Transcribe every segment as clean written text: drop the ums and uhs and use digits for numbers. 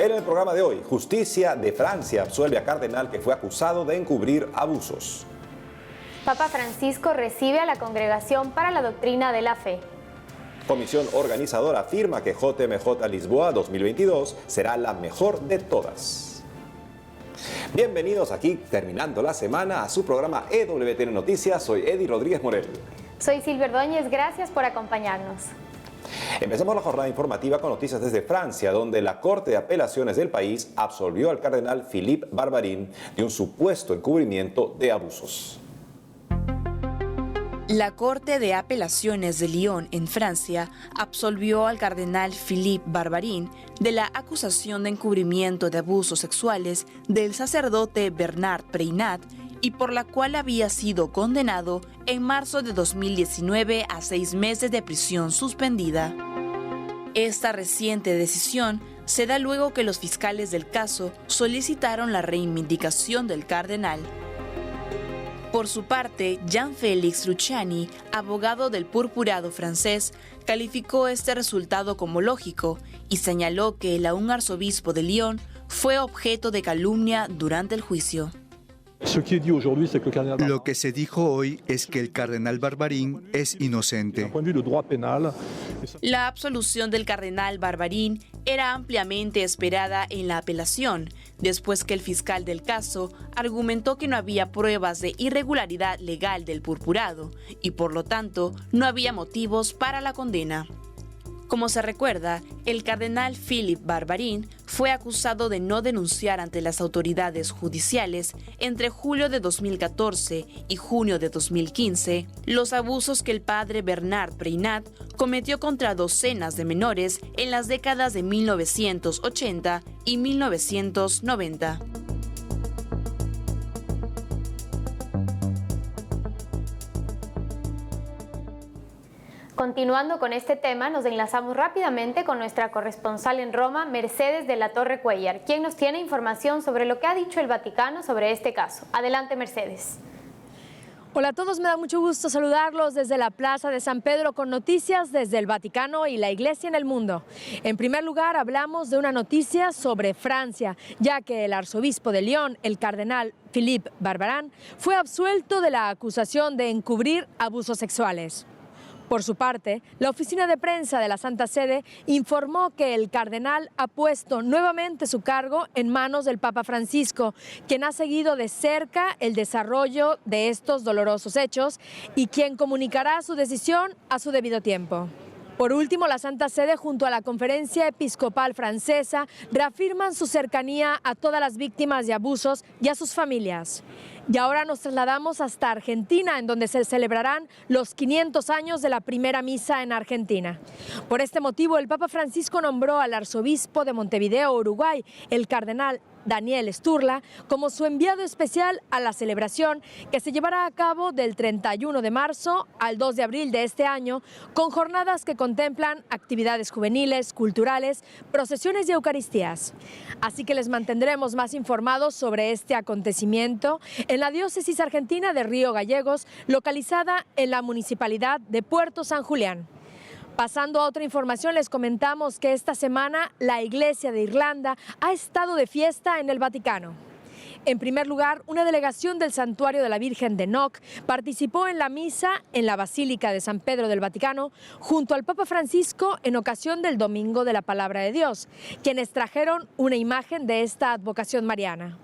En el programa de hoy, Justicia de Francia absuelve a cardenal que fue acusado de encubrir abusos. Papa Francisco recibe a la Congregación para la Doctrina de la Fe. Comisión organizadora afirma que JMJ Lisboa 2022 será la mejor de todas. Bienvenidos aquí, terminando la semana, a su programa EWTN Noticias. Soy Eddie Rodríguez Morel. Soy Silvia Ordóñez, gracias por acompañarnos. Empezamos la jornada informativa con noticias desde Francia, donde la Corte de Apelaciones del país absolvió al cardenal Philippe Barbarin de un supuesto encubrimiento de abusos. La Corte de Apelaciones de Lyon, en Francia, absolvió al cardenal Philippe Barbarin de la acusación de encubrimiento de abusos sexuales del sacerdote Bernard Preinat y por la cual había sido condenado en marzo de 2019 a 6 meses de prisión suspendida. Esta reciente decisión se da luego que los fiscales del caso solicitaron la reivindicación del cardenal. Por su parte, Jean-Félix Luciani, abogado del purpurado francés, calificó este resultado como lógico y señaló que el aún arzobispo de Lyon fue objeto de calumnia durante el juicio. Lo que se dijo hoy es que el cardenal Barbarin es inocente. La absolución del cardenal Barbarin era ampliamente esperada en la apelación, después que el fiscal del caso argumentó que no había pruebas de irregularidad legal del purpurado y por lo tanto no había motivos para la condena. Como se recuerda, el cardenal Philippe Barbarin fue acusado de no denunciar ante las autoridades judiciales entre julio de 2014 y junio de 2015 los abusos que el padre Bernard Preinat cometió contra docenas de menores en las décadas de 1980 y 1990. Continuando con este tema, nos enlazamos rápidamente con nuestra corresponsal en Roma, Mercedes de la Torre Cuellar, quien nos tiene información sobre lo que ha dicho el Vaticano sobre este caso. Adelante, Mercedes. Hola a todos, me da mucho gusto saludarlos desde la Plaza de San Pedro con noticias desde el Vaticano y la Iglesia en el mundo. En primer lugar, hablamos de una noticia sobre Francia, ya que el arzobispo de Lyon, el cardenal Philippe Barbarin, fue absuelto de la acusación de encubrir abusos sexuales. Por su parte, la oficina de prensa de la Santa Sede informó que el cardenal ha puesto nuevamente su cargo en manos del Papa Francisco, quien ha seguido de cerca el desarrollo de estos dolorosos hechos y quien comunicará su decisión a su debido tiempo. Por último, la Santa Sede junto a la Conferencia Episcopal Francesa reafirman su cercanía a todas las víctimas de abusos y a sus familias. Y ahora nos trasladamos hasta Argentina, en donde se celebrarán los 500 años de la primera misa en Argentina. Por este motivo, el Papa Francisco nombró al arzobispo de Montevideo, Uruguay, el cardenal Daniel Sturla, como su enviado especial a la celebración que se llevará a cabo del 31 de marzo al 2 de abril de este año, con jornadas que contemplan actividades juveniles, culturales, procesiones y eucaristías. Así que les mantendremos más informados sobre este acontecimiento en la diócesis argentina de Río Gallegos, localizada en la municipalidad de Puerto San Julián. Pasando a otra información, les comentamos que esta semana la Iglesia de Irlanda ha estado de fiesta en el Vaticano. En primer lugar, una delegación del Santuario de la Virgen de Knock participó en la misa en la Basílica de San Pedro del Vaticano junto al Papa Francisco en ocasión del Domingo de la Palabra de Dios, quienes trajeron una imagen de esta advocación mariana.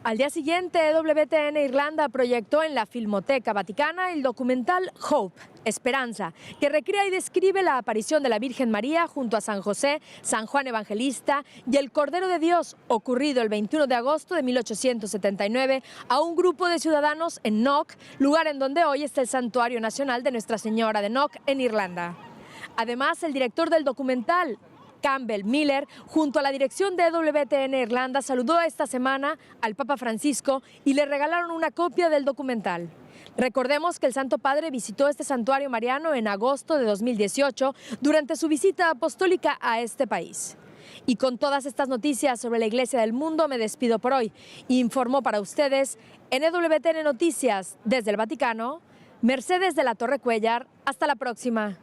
Al día siguiente, EWTN Irlanda proyectó en la Filmoteca Vaticana el documental Hope, Esperanza, que recrea y describe la aparición de la Virgen María junto a San José, San Juan Evangelista y el Cordero de Dios, ocurrido el 21 de agosto de 1879 a un grupo de ciudadanos en Knock, lugar en donde hoy está el Santuario Nacional de Nuestra Señora de Knock en Irlanda. Además, el director del documental, Campbell Miller, junto a la dirección de EWTN Irlanda, saludó esta semana al Papa Francisco y le regalaron una copia del documental. Recordemos que el Santo Padre visitó este santuario mariano en agosto de 2018 durante su visita apostólica a este país. Y con todas estas noticias sobre la Iglesia del mundo me despido por hoy. Informó para ustedes en EWTN Noticias desde el Vaticano, Mercedes de la Torre Cuellar. Hasta la próxima.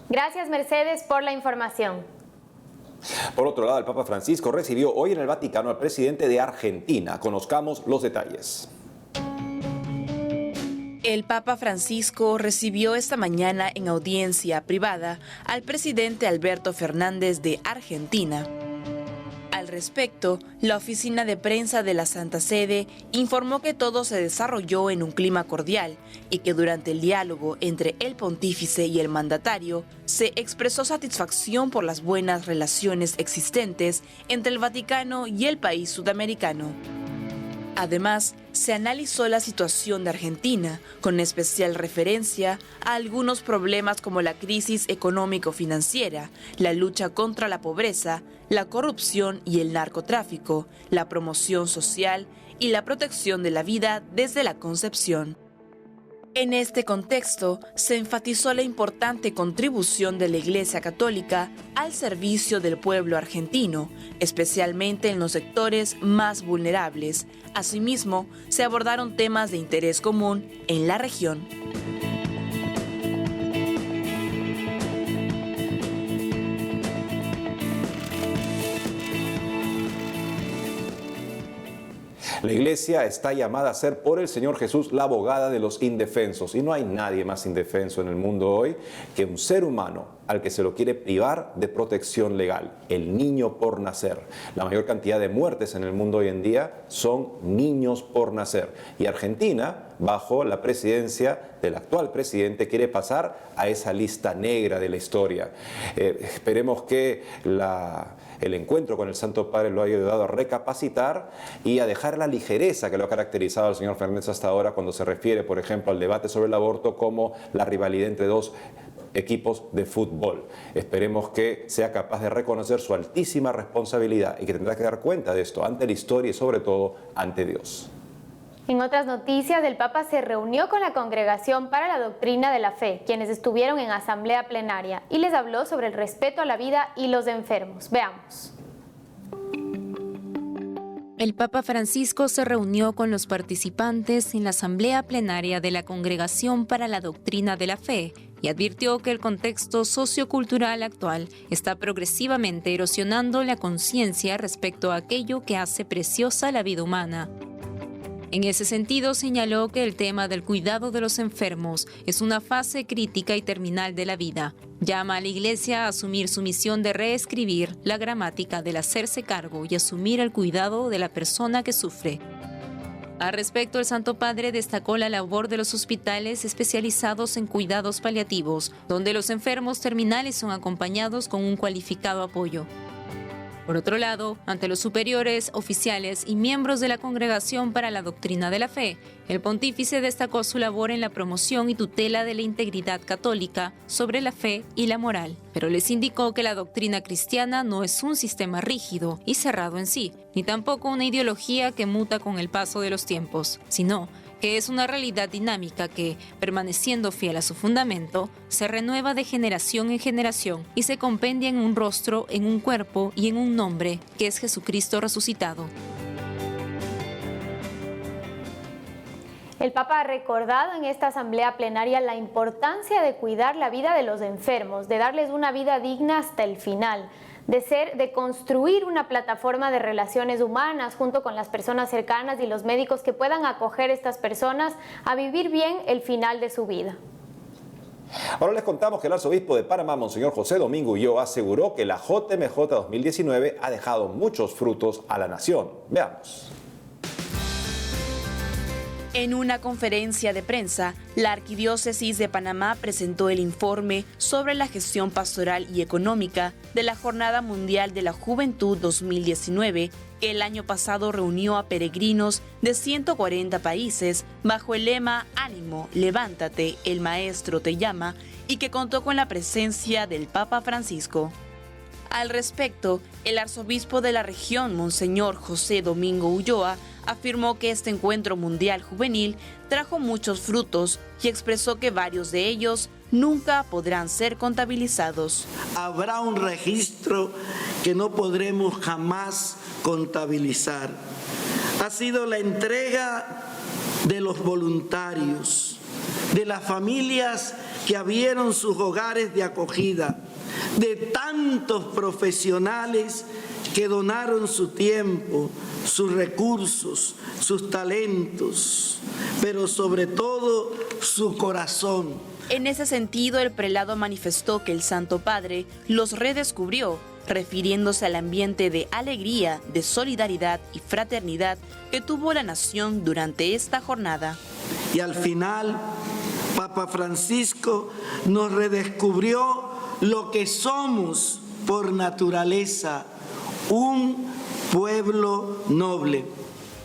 Gracias, Mercedes, por la información. Por otro lado, el Papa Francisco recibió hoy en el Vaticano al presidente de Argentina. Conozcamos los detalles. El Papa Francisco recibió esta mañana en audiencia privada al presidente Alberto Fernández de Argentina. Al respecto, la oficina de prensa de la Santa Sede informó que todo se desarrolló en un clima cordial y que durante el diálogo entre el pontífice y el mandatario se expresó satisfacción por las buenas relaciones existentes entre el Vaticano y el país sudamericano. Además, se analizó la situación de Argentina, con especial referencia a algunos problemas como la crisis económico-financiera, la lucha contra la pobreza, la corrupción y el narcotráfico, la promoción social y la protección de la vida desde la concepción. En este contexto, se enfatizó la importante contribución de la Iglesia Católica al servicio del pueblo argentino, especialmente en los sectores más vulnerables. Asimismo, se abordaron temas de interés común en la región. La Iglesia está llamada a ser por el Señor Jesús la abogada de los indefensos. Y no hay nadie más indefenso en el mundo hoy que un ser humano al que se lo quiere privar de protección legal, el niño por nacer. La mayor cantidad de muertes en el mundo hoy en día son niños por nacer. Y Argentina, bajo la presidencia del actual presidente, quiere pasar a esa lista negra de la historia. Esperemos que el encuentro con el Santo Padre lo haya ayudado a recapacitar y a dejar la ligereza que lo ha caracterizado al señor Fernández hasta ahora cuando se refiere, por ejemplo, al debate sobre el aborto como la rivalidad entre dos equipos de fútbol. Esperemos que sea capaz de reconocer su altísima responsabilidad y que tendrá que dar cuenta de esto ante la historia y sobre todo ante Dios. En otras noticias, el Papa se reunió con la Congregación para la Doctrina de la Fe, quienes estuvieron en asamblea plenaria, y les habló sobre el respeto a la vida y los enfermos. Veamos. El Papa Francisco se reunió con los participantes en la asamblea plenaria de la Congregación para la Doctrina de la Fe y advirtió que el contexto sociocultural actual está progresivamente erosionando la conciencia respecto a aquello que hace preciosa la vida humana. En ese sentido, señaló que el tema del cuidado de los enfermos es una fase crítica y terminal de la vida. Llama a la Iglesia a asumir su misión de reescribir la gramática del hacerse cargo y asumir el cuidado de la persona que sufre. Al respecto, el Santo Padre destacó la labor de los hospitales especializados en cuidados paliativos, donde los enfermos terminales son acompañados con un cualificado apoyo. Por otro lado, ante los superiores, oficiales y miembros de la Congregación para la Doctrina de la Fe, el pontífice destacó su labor en la promoción y tutela de la integridad católica sobre la fe y la moral, pero les indicó que la doctrina cristiana no es un sistema rígido y cerrado en sí, ni tampoco una ideología que muta con el paso de los tiempos, sino que es una realidad dinámica que, permaneciendo fiel a su fundamento, se renueva de generación en generación y se compendia en un rostro, en un cuerpo y en un nombre, que es Jesucristo resucitado. El Papa ha recordado en esta asamblea plenaria la importancia de cuidar la vida de los enfermos, de darles una vida digna hasta el final, de construir una plataforma de relaciones humanas junto con las personas cercanas y los médicos que puedan acoger a estas personas a vivir bien el final de su vida. Ahora les contamos que el arzobispo de Panamá, Monseñor José Domingo Ulloa, aseguró que la JMJ 2019 ha dejado muchos frutos a la nación. Veamos. En una conferencia de prensa, la Arquidiócesis de Panamá presentó el informe sobre la gestión pastoral y económica de la Jornada Mundial de la Juventud 2019, que el año pasado reunió a peregrinos de 140 países bajo el lema Ánimo, levántate, el Maestro te llama, y que contó con la presencia del Papa Francisco. Al respecto, el arzobispo de la región, Monseñor José Domingo Ulloa, afirmó que este encuentro mundial juvenil trajo muchos frutos y expresó que varios de ellos nunca podrán ser contabilizados. Habrá un registro que no podremos jamás contabilizar. Ha sido la entrega de los voluntarios, de las familias que abrieron sus hogares de acogida, de tantos profesionales que donaron su tiempo, sus recursos, sus talentos, pero sobre todo su corazón. En ese sentido, el prelado manifestó que el Santo Padre los redescubrió, refiriéndose al ambiente de alegría, de solidaridad y fraternidad que tuvo la nación durante esta jornada. Y al final, Papa Francisco nos redescubrió lo que somos por naturaleza, un pueblo noble.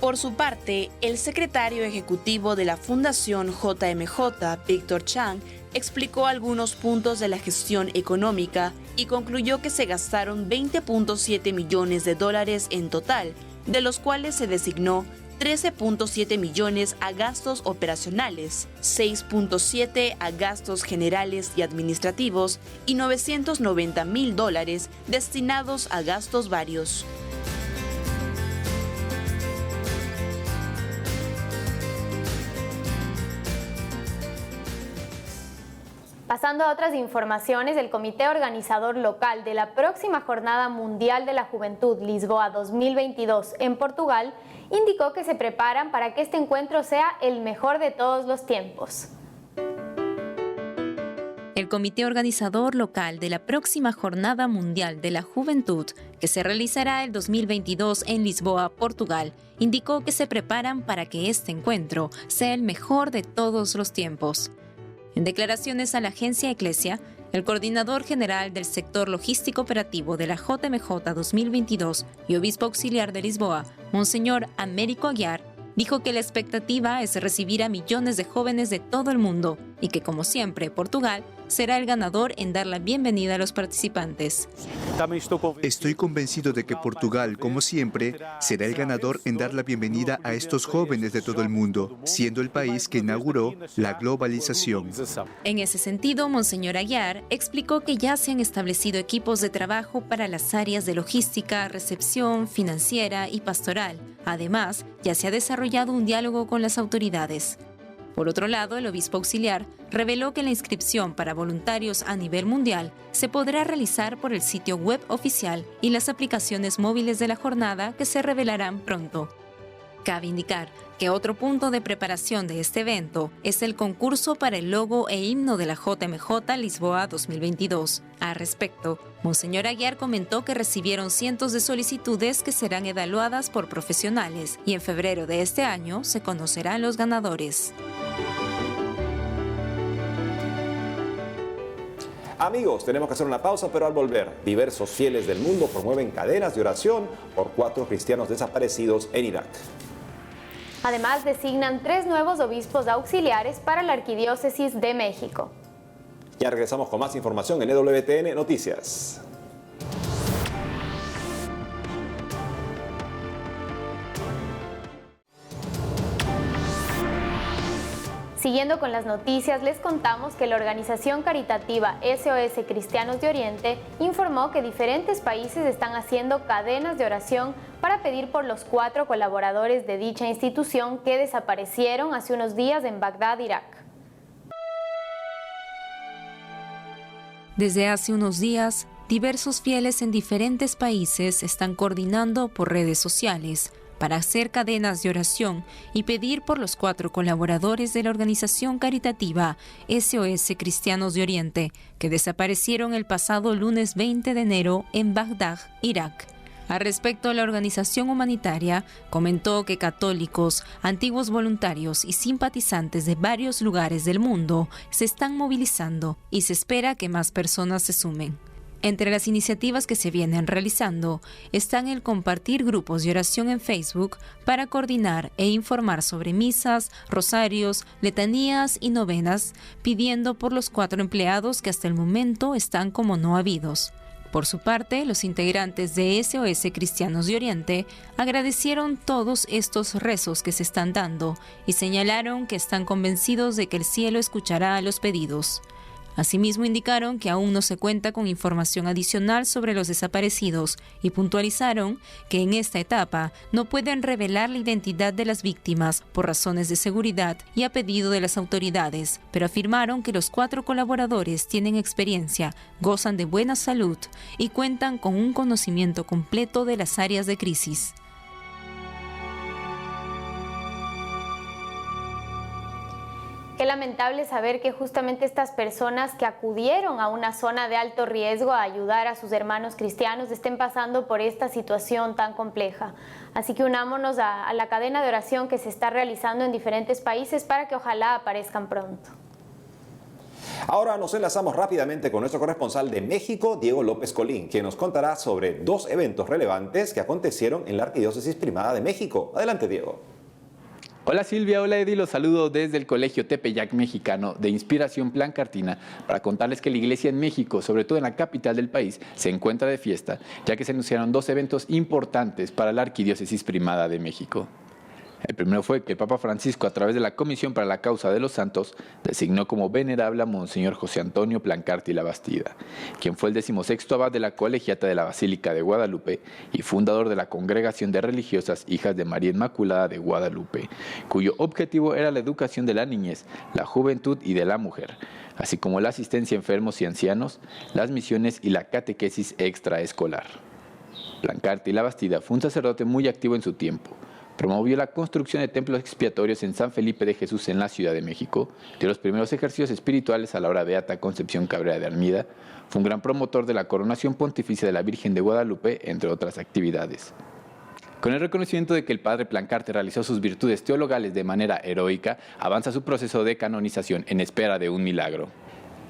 Por su parte, el secretario ejecutivo de la Fundación JMJ, Víctor Chang, explicó algunos puntos de la gestión económica y concluyó que se gastaron $20.7 millones en total, de los cuales se designó 13.7 millones a gastos operacionales, 6.7 a gastos generales y administrativos y $990.000 destinados a gastos varios. Pasando a otras informaciones, el Comité Organizador Local de la próxima Jornada Mundial de la Juventud Lisboa 2022 en Portugal indicó que se preparan para que este encuentro sea el mejor de todos los tiempos. El Comité Organizador Local de la próxima Jornada Mundial de la Juventud, que se realizará el 2022 en Lisboa, Portugal, indicó que se preparan para que este encuentro sea el mejor de todos los tiempos. En declaraciones a la agencia Eclesia, el coordinador general del sector logístico operativo de la JMJ 2022 y obispo auxiliar de Lisboa, Monseñor Américo Aguiar, dijo que la expectativa es recibir a millones de jóvenes de todo el mundo y que, como siempre, Portugal será el ganador en dar la bienvenida a los participantes. Estoy convencido de que Portugal, como siempre, será el ganador en dar la bienvenida a estos jóvenes de todo el mundo, siendo el país que inauguró la globalización. En ese sentido, Monseñor Aguiar explicó que ya se han establecido equipos de trabajo para las áreas de logística, recepción, financiera y pastoral. Además, ya se ha desarrollado un diálogo con las autoridades. Por otro lado, el obispo auxiliar reveló que la inscripción para voluntarios a nivel mundial se podrá realizar por el sitio web oficial y las aplicaciones móviles de la jornada que se revelarán pronto. Cabe indicar que otro punto de preparación de este evento es el concurso para el logo e himno de la JMJ Lisboa 2022. Al respecto, Monseñor Aguiar comentó que recibieron cientos de solicitudes que serán evaluadas por profesionales y en febrero de este año se conocerán los ganadores. Amigos, tenemos que hacer una pausa, pero al volver, diversos fieles del mundo promueven cadenas de oración por 4 cristianos desaparecidos en Irak. Además, designan 3 nuevos obispos auxiliares para la Arquidiócesis de México. Ya regresamos con más información en EWTN Noticias. Siguiendo con las noticias, les contamos que la organización caritativa SOS Cristianos de Oriente informó que diferentes países están haciendo cadenas de oración para pedir por los 4 colaboradores de dicha institución que desaparecieron hace unos días en Bagdad, Irak. Desde hace unos días, diversos fieles en diferentes países están coordinando por redes sociales para hacer cadenas de oración y pedir por los 4 colaboradores de la organización caritativa SOS Cristianos de Oriente, que desaparecieron el pasado lunes 20 de enero en Bagdad, Irak. Al respecto, la organización humanitaria comentó que católicos, antiguos voluntarios y simpatizantes de varios lugares del mundo se están movilizando y se espera que más personas se sumen. Entre las iniciativas que se vienen realizando están el compartir grupos de oración en Facebook para coordinar e informar sobre misas, rosarios, letanías y novenas, pidiendo por los 4 empleados que hasta el momento están como no habidos. Por su parte, los integrantes de SOS Cristianos de Oriente agradecieron todos estos rezos que se están dando y señalaron que están convencidos de que el cielo escuchará los pedidos. Asimismo, indicaron que aún no se cuenta con información adicional sobre los desaparecidos y puntualizaron que en esta etapa no pueden revelar la identidad de las víctimas por razones de seguridad y a pedido de las autoridades, pero afirmaron que los 4 colaboradores tienen experiencia, gozan de buena salud y cuentan con un conocimiento completo de las áreas de crisis. Qué lamentable saber que justamente estas personas que acudieron a una zona de alto riesgo a ayudar a sus hermanos cristianos estén pasando por esta situación tan compleja. Así que unámonos a la cadena de oración que se está realizando en diferentes países para que ojalá aparezcan pronto. Ahora nos enlazamos rápidamente con nuestro corresponsal de México, Diego López Colín, quien nos contará sobre 2 eventos relevantes que acontecieron en la Arquidiócesis Primada de México. Adelante, Diego. Hola Silvia, hola Eddie, los saludo desde el Colegio Tepeyac Mexicano de Inspiración Plancartina para contarles que la Iglesia en México, sobre todo en la capital del país, se encuentra de fiesta, ya que se anunciaron 2 eventos importantes para la Arquidiócesis Primada de México. El primero fue que el Papa Francisco, a través de la Comisión para la Causa de los Santos, designó como venerable a Monseñor José Antonio Plancarti Labastida, quien fue el 16º abad de la Colegiata de la Basílica de Guadalupe y fundador de la Congregación de Religiosas Hijas de María Inmaculada de Guadalupe, cuyo objetivo era la educación de la niñez, la juventud y de la mujer, así como la asistencia a enfermos y ancianos, las misiones y la catequesis extraescolar. Plancarti Labastida fue un sacerdote muy activo en su tiempo. Promovió la construcción de templos expiatorios en San Felipe de Jesús en la Ciudad de México, dio los primeros ejercicios espirituales a la hora Beata Concepción Cabrera de Armida, fue un gran promotor de la coronación pontificia de la Virgen de Guadalupe, entre otras actividades. Con el reconocimiento de que el padre Plancarti realizó sus virtudes teologales de manera heroica, avanza su proceso de canonización en espera de un milagro.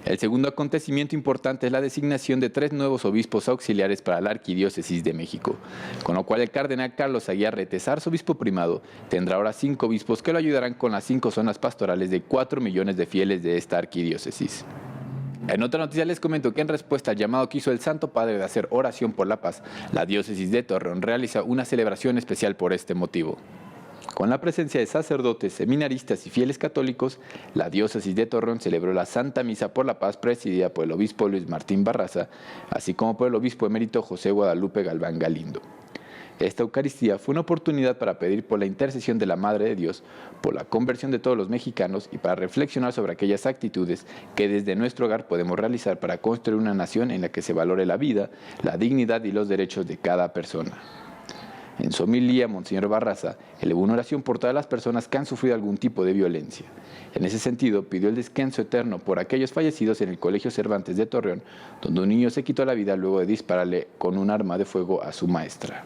El segundo acontecimiento importante es la designación de 3 nuevos obispos auxiliares para la Arquidiócesis de México, con lo cual el cardenal Carlos Aguiarrete, arzobispo primado, tendrá ahora 5 obispos que lo ayudarán con las 5 zonas pastorales de 4 millones de fieles de esta arquidiócesis. En otra noticia les comento que en respuesta al llamado que hizo el Santo Padre de hacer oración por la paz, la diócesis de Torreón realiza una celebración especial por este motivo. Con la presencia de sacerdotes, seminaristas y fieles católicos, la diócesis de Torreón celebró la Santa Misa por la Paz presidida por el obispo Luis Martín Barraza, así como por el obispo emérito José Guadalupe Galván Galindo. Esta Eucaristía fue una oportunidad para pedir por la intercesión de la Madre de Dios, por la conversión de todos los mexicanos y para reflexionar sobre aquellas actitudes que desde nuestro hogar podemos realizar para construir una nación en la que se valore la vida, la dignidad y los derechos de cada persona. En su homilía, Monseñor Barraza elevó una oración por todas las personas que han sufrido algún tipo de violencia. En ese sentido, pidió el descanso eterno por aquellos fallecidos en el Colegio Cervantes de Torreón, donde un niño se quitó la vida luego de dispararle con un arma de fuego a su maestra.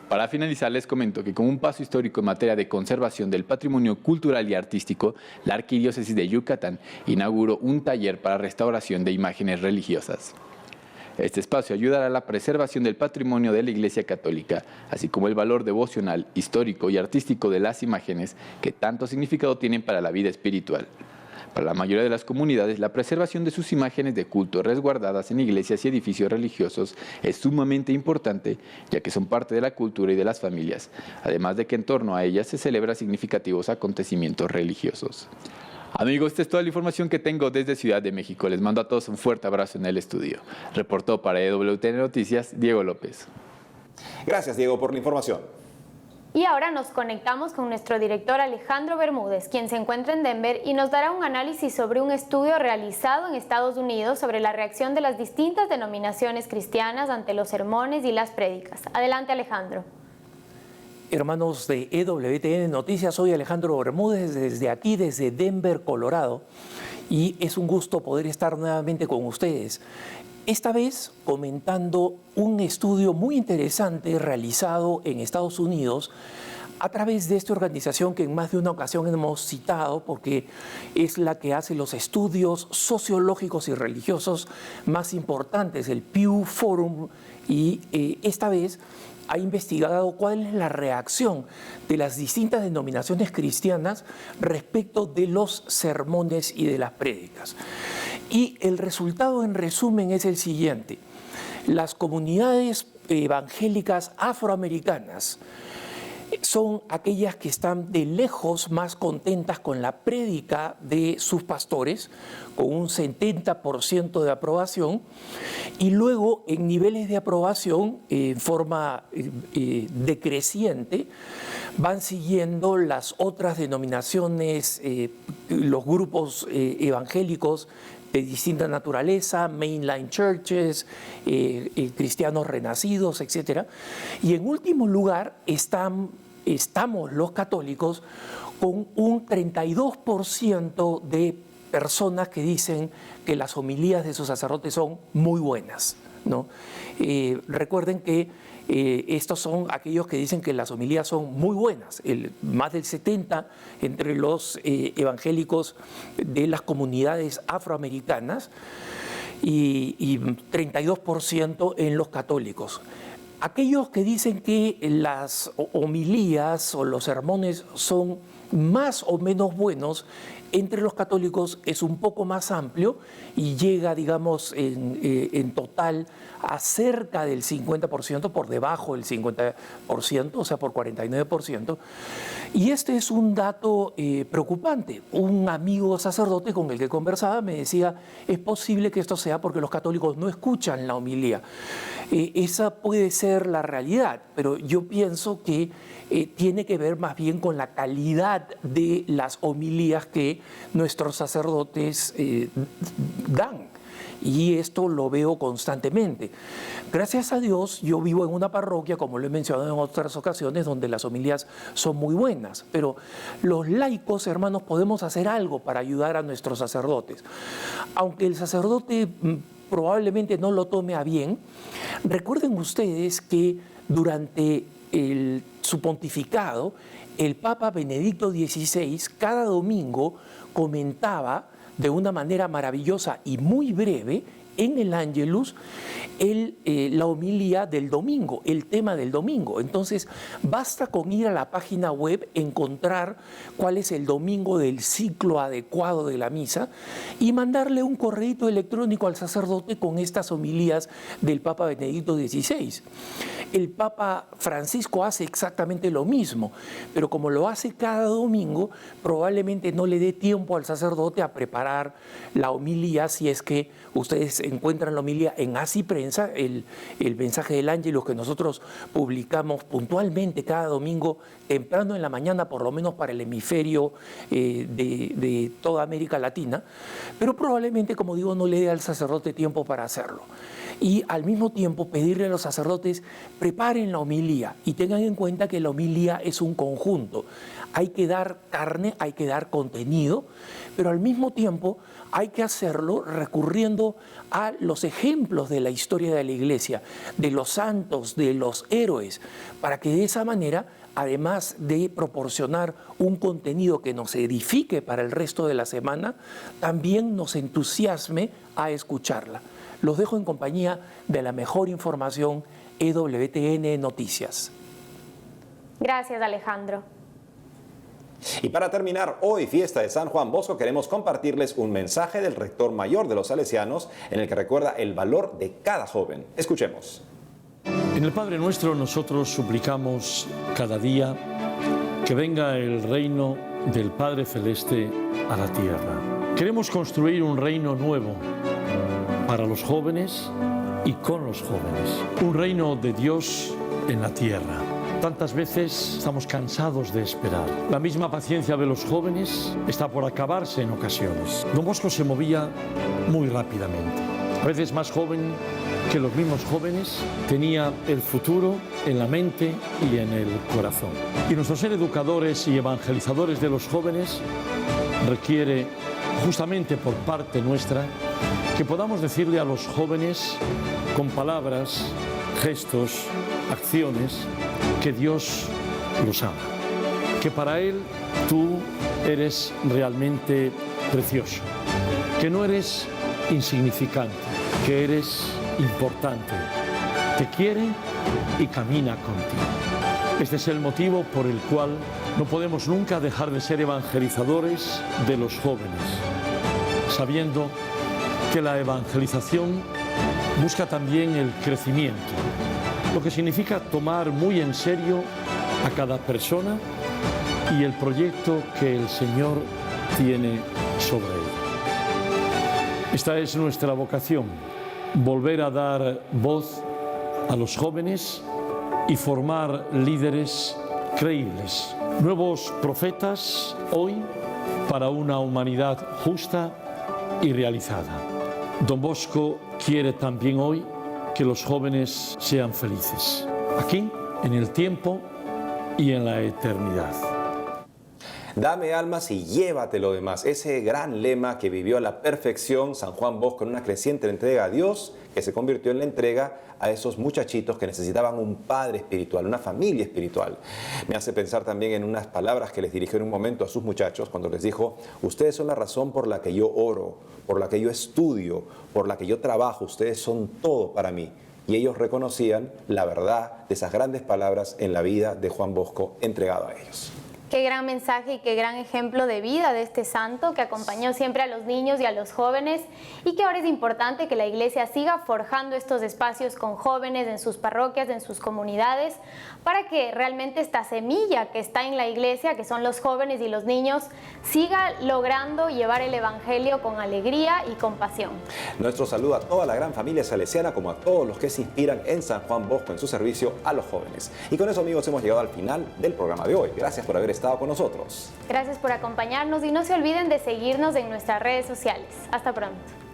Para finalizar, les comento que como un paso histórico en materia de conservación del patrimonio cultural y artístico, la Arquidiócesis de Yucatán inauguró un taller para restauración de imágenes religiosas. Este espacio ayudará a la preservación del patrimonio de la Iglesia Católica, así como el valor devocional, histórico y artístico de las imágenes que tanto significado tienen para la vida espiritual. Para la mayoría de las comunidades, la preservación de sus imágenes de culto resguardadas en iglesias y edificios religiosos es sumamente importante, ya que son parte de la cultura y de las familias, además de que en torno a ellas se celebran significativos acontecimientos religiosos. Amigos, esta es toda la información que tengo desde Ciudad de México. Les mando a todos un fuerte abrazo en el estudio. Reportó para EWTN Noticias, Diego López. Gracias, Diego, por la información. Y ahora nos conectamos con nuestro director Alejandro Bermúdez, quien se encuentra en Denver y nos dará un análisis sobre un estudio realizado en Estados Unidos sobre la reacción de las distintas denominaciones cristianas ante los sermones y las prédicas. Adelante, Alejandro. Hermanos de EWTN Noticias, soy Alejandro Bermúdez desde aquí, desde Denver, Colorado, y es un gusto poder estar nuevamente con ustedes. Esta vez comentando un estudio muy interesante realizado en Estados Unidos a través de esta organización que en más de una ocasión hemos citado porque es la que hace los estudios sociológicos y religiosos más importantes, el Pew Forum, y esta vez ha investigado cuál es la reacción de las distintas denominaciones cristianas respecto de los sermones y de las prédicas. Y el resultado en resumen es el siguiente: las comunidades evangélicas afroamericanas son aquellas que están de lejos más contentas con la prédica de sus pastores, con un 70% de aprobación, y luego en niveles de aprobación en forma decreciente van siguiendo las otras denominaciones, los grupos evangélicos de distinta naturaleza, mainline churches, cristianos renacidos, etc. Y en último lugar estamos los católicos con un 32% de personas que dicen que las homilías de sus sacerdotes son muy buenas, ¿no? Recuerden que estos son aquellos que dicen que las homilías son muy buenas, más del 70% entre los evangélicos de las comunidades afroamericanas y 32% en los católicos. Aquellos que dicen que las homilías o los sermones son más o menos buenos, entre los católicos es un poco más amplio y llega, digamos, en total a cerca del 50%, por debajo del 50%, o sea, por 49%. Y este es un dato preocupante. Un amigo sacerdote con el que conversaba me decía, es posible que esto sea porque los católicos no escuchan la homilía. Esa puede ser la realidad, pero yo pienso que tiene que ver más bien con la calidad de las homilías que nuestros sacerdotes dan. Y esto lo veo constantemente. Gracias a Dios, yo vivo en una parroquia, como lo he mencionado en otras ocasiones, donde las homilías son muy buenas. Pero los laicos, hermanos, podemos hacer algo para ayudar a nuestros sacerdotes. Aunque el sacerdote probablemente no lo tome a bien, recuerden ustedes que durante su pontificado, el Papa Benedicto XVI cada domingo comentaba de una manera maravillosa y muy breve en el Ángelus la homilía del domingo, el tema del domingo. Entonces, basta con ir a la página web, encontrar cuál es el domingo del ciclo adecuado de la misa y mandarle un correo electrónico al sacerdote con estas homilías del Papa Benedicto XVI. El Papa Francisco hace exactamente lo mismo, pero como lo hace cada domingo, probablemente no le dé tiempo al sacerdote a preparar la homilía, si es que ustedes encuentran la homilía en Así Prensa, el mensaje del Ángelus que nosotros publicamos puntualmente cada domingo, temprano en la mañana, por lo menos para el hemisferio de toda América Latina, pero probablemente, como digo, no le dé al sacerdote tiempo para hacerlo. Y al mismo tiempo pedirle a los sacerdotes, preparen la homilía y tengan en cuenta que la homilía es un conjunto. Hay que dar carne, hay que dar contenido, pero al mismo tiempo hay que hacerlo recurriendo a los ejemplos de la historia de la Iglesia, de los santos, de los héroes, para que de esa manera, además de proporcionar un contenido que nos edifique para el resto de la semana, también nos entusiasme a escucharla. Los dejo en compañía de la mejor información, EWTN Noticias. Gracias, Alejandro. Y para terminar, hoy, fiesta de San Juan Bosco, queremos compartirles un mensaje del rector mayor de los salesianos en el que recuerda el valor de cada joven. Escuchemos. En el Padre Nuestro nosotros suplicamos cada día que venga el reino del Padre Celeste a la tierra. Queremos construir un reino nuevo para los jóvenes y con los jóvenes. Un reino de Dios en la tierra. Tantas veces estamos cansados de esperar. La misma paciencia de los jóvenes está por acabarse en ocasiones. Don Bosco se movía muy rápidamente. A veces más joven que los mismos jóvenes, tenía el futuro en la mente y en el corazón. Y nuestro ser educadores y evangelizadores de los jóvenes requiere, justamente por parte nuestra, que podamos decirle a los jóvenes con palabras, gestos, acciones, que Dios los ama, que para Él tú eres realmente precioso, que no eres insignificante, que eres importante, te quiere y camina contigo. Este es el motivo por el cual no podemos nunca dejar de ser evangelizadores de los jóvenes, sabiendo que la evangelización busca también el crecimiento, lo que significa tomar muy en serio a cada persona y el proyecto que el Señor tiene sobre ella. Esta es nuestra vocación, volver a dar voz a los jóvenes y formar líderes creíbles, nuevos profetas hoy para una humanidad justa y realizada. Don Bosco quiere también hoy que los jóvenes sean felices, aquí, en el tiempo y en la eternidad. Dame almas y llévate lo demás. Ese gran lema que vivió a la perfección San Juan Bosco en una creciente entrega a Dios, que se convirtió en la entrega a esos muchachitos que necesitaban un padre espiritual, una familia espiritual. Me hace pensar también en unas palabras que les dirigió en un momento a sus muchachos cuando les dijo: ustedes son la razón por la que yo oro, por la que yo estudio, por la que yo trabajo, ustedes son todo para mí. Y ellos reconocían la verdad de esas grandes palabras en la vida de Juan Bosco entregado a ellos. Qué gran mensaje y qué gran ejemplo de vida de este santo que acompañó siempre a los niños y a los jóvenes, y que ahora es importante que la Iglesia siga forjando estos espacios con jóvenes en sus parroquias, en sus comunidades, para que realmente esta semilla que está en la Iglesia, que son los jóvenes y los niños, siga logrando llevar el Evangelio con alegría y con pasión. Nuestro saludo a toda la gran familia salesiana, como a todos los que se inspiran en San Juan Bosco en su servicio a los jóvenes. Y con eso, amigos, hemos llegado al final del programa de hoy. Gracias por haber estado con nosotros. Gracias por acompañarnos y no se olviden de seguirnos en nuestras redes sociales. Hasta pronto.